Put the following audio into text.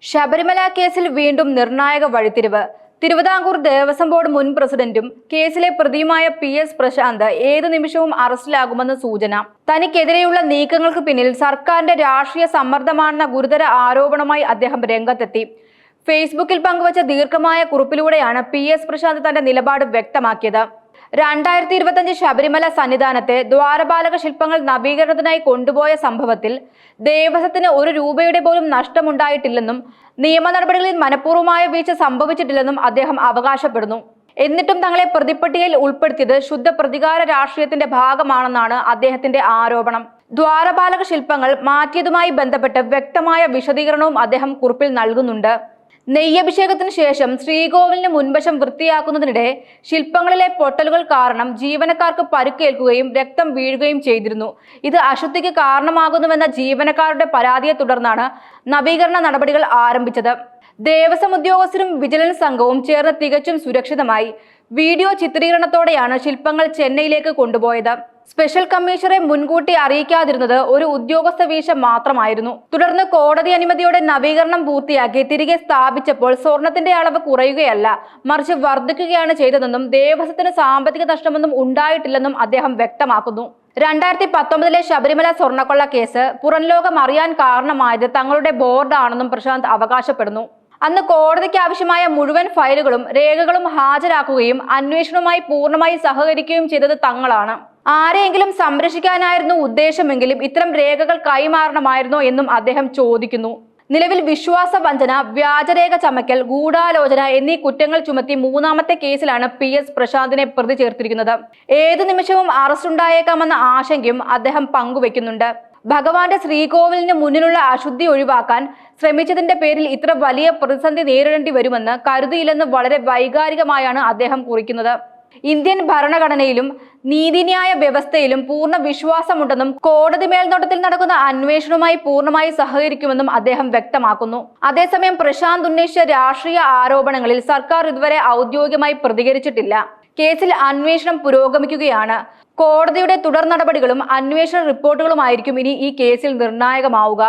ശബരിമല കേസിൽ വീണ്ടും നിർണായക വഴിത്തിരിവ്. തിരുവിതാംകൂർ ദേവസ്വം ബോർഡ് മുൻ പ്രസിഡന്റും കേസിലെ പ്രതിയുമായ PS പ്രശാന്ത് ഏതു നിമിഷവും അറസ്റ്റിലാകുമെന്ന് സൂചന. തനിക്കെതിരെയുള്ള നീക്കങ്ങൾക്ക് പിന്നിൽ സർക്കാരിന്റെ രാഷ്ട്രീയ സമ്മർദ്ദമാണെന്ന ഗുരുതര ആരോപണമായി അദ്ദേഹം രംഗത്തെത്തി. ഫേസ്ബുക്കിൽ പങ്കുവച്ച ദീർഘമായ കുറിപ്പിലൂടെയാണ് PS പ്രശാന്ത് തന്റെ നിലപാട് വ്യക്തമാക്കിയത്. 2025 ശബരിമല സന്നിധാനത്തെ ദ്വാരപാലക ശില്പങ്ങൾ നവീകരണത്തിനായി കൊണ്ടുപോയ സംഭവത്തിൽ ദേവസ്വത്തിന് ₹1 പോലും നഷ്ടമുണ്ടായിട്ടില്ലെന്നും നിയമ നടപടികളിൽ മനഃപൂർവ്വമായ വീഴ്ച സംഭവിച്ചിട്ടില്ലെന്നും അദ്ദേഹം അവകാശപ്പെടുന്നു. എന്നിട്ടും തങ്ങളെ പ്രതിപ്പട്ടികയിൽ ഉൾപ്പെടുത്തിയത് ശുദ്ധ പ്രതികാര രാഷ്ട്രീയത്തിന്റെ ഭാഗമാണെന്നാണ് അദ്ദേഹത്തിന്റെ ആരോപണം. ദ്വാരപാലക ശില്പങ്ങൾ മാറ്റിയതുമായി ബന്ധപ്പെട്ട് വ്യക്തമായ വിശദീകരണവും അദ്ദേഹം കുറിപ്പിൽ നൽകുന്നുണ്ട്. നെയ്യഭിഷേകത്തിന് ശേഷം ശ്രീകോവിലിന് മുൻവശം വൃത്തിയാക്കുന്നതിനിടെ ശില്പങ്ങളിലെ പൊട്ടലുകൾ കാരണം ജീവനക്കാർക്ക് പരുക്കേൽക്കുകയും രക്തം വീഴുകയും ചെയ്തിരുന്നു. ഇത് അശുദ്ധിക്ക് കാരണമാകുന്നുവെന്ന ജീവനക്കാരുടെ പരാതിയെ തുടർന്നാണ് നവീകരണ നടപടികൾ ആരംഭിച്ചത്. ദേവസ്വം ഉദ്യോഗസ്ഥരും വിജിലൻസ് സംഘവും ചേർന്ന് തികച്ചും സുരക്ഷിതമായി വീഡിയോ ചിത്രീകരണത്തോടെയാണ് ശില്പങ്ങൾ ചെന്നൈയിലേക്ക് കൊണ്ടുപോയത്. സ്പെഷ്യൽ കമ്മീഷണറെ മുൻകൂട്ടി അറിയിക്കാതിരുന്നത് ഒരു ഉദ്യോഗസ്ഥ വീഴ്ച മാത്രമായിരുന്നു. തുടർന്ന് കോടതി അനുമതിയോടെ നവീകരണം പൂർത്തിയാക്കി തിരികെ സ്ഥാപിച്ചപ്പോൾ സ്വർണത്തിന്റെ അളവ് കുറയുകയല്ല, മറിച്ച് വർദ്ധിക്കുകയാണ് ചെയ്തതെന്നും ദേവസ്വത്തിന് സാമ്പത്തിക നഷ്ടമൊന്നും ഉണ്ടായിട്ടില്ലെന്നും അദ്ദേഹം വ്യക്തമാക്കുന്നു. 2019 ശബരിമല സ്വർണ്ണക്കൊള്ള കേസ് പുറംലോകം അറിയാൻ കാരണമായത് തങ്ങളുടെ ബോർഡാണെന്നും പ്രശാന്ത് അവകാശപ്പെടുന്നു. അന്ന് കോടതിക്ക് ആവശ്യമായ മുഴുവൻ ഫയലുകളും രേഖകളും ഹാജരാക്കുകയും അന്വേഷണവുമായി പൂർണ്ണമായി സഹകരിക്കുകയും ചെയ്തത് തങ്ങളാണ്. ആരെയെങ്കിലും സംരക്ഷിക്കാനായിരുന്നു ഉദ്ദേശമെങ്കിലും ഇത്തരം രേഖകൾ കൈമാറണമായിരുന്നോ എന്നും അദ്ദേഹം ചോദിക്കുന്നു. നിലവിൽ വിശ്വാസ വഞ്ചന, വ്യാജരേഖ ചമയ്ക്കൽ, ഗൂഢാലോചന എന്നീ കുറ്റങ്ങൾ ചുമത്തി മൂന്നാമത്തെ കേസിലാണ് PS പ്രശാന്തിനെ പ്രതി ചേർത്തിരിക്കുന്നത്. ഏതു നിമിഷവും അറസ്റ്റ് ഉണ്ടായേക്കാമെന്ന ആശങ്കയും അദ്ദേഹം പങ്കുവെക്കുന്നുണ്ട്. ഭഗവാന്റെ ശ്രീകോവിലിന് മുന്നിലുള്ള അശുദ്ധി ഒഴിവാക്കാൻ ശ്രമിച്ചതിന്റെ പേരിൽ ഇത്ര വലിയ പ്രതിസന്ധി നേരിടേണ്ടി വരുമെന്ന് കരുതിയില്ലെന്ന് വളരെ വൈകാരികമായാണ് അദ്ദേഹം കുറിക്കുന്നത്. ഇന്ത്യൻ ഭരണഘടനയിലും നീതിന്യായ വ്യവസ്ഥയിലും പൂർണ്ണ വിശ്വാസമുണ്ടെന്നും കോടതി മേൽനോട്ടത്തിൽ നടക്കുന്ന അന്വേഷണവുമായി പൂർണ്ണമായി സഹകരിക്കുമെന്നും അദ്ദേഹം വ്യക്തമാക്കുന്നു. അതേസമയം പ്രശാന്ത് ഉന്നയിച്ച രാഷ്ട്രീയ ആരോപണങ്ങളിൽ സർക്കാർ ഇതുവരെ ഔദ്യോഗികമായി പ്രതികരിച്ചിട്ടില്ല. കേസിൽ അന്വേഷണം പുരോഗമിക്കുകയാണ്. കോടതിയുടെ തുടർ നടപടികളും അന്വേഷണ റിപ്പോർട്ടുകളുമായിരിക്കും ഇനി ഈ കേസിൽ നിർണായകമാവുക.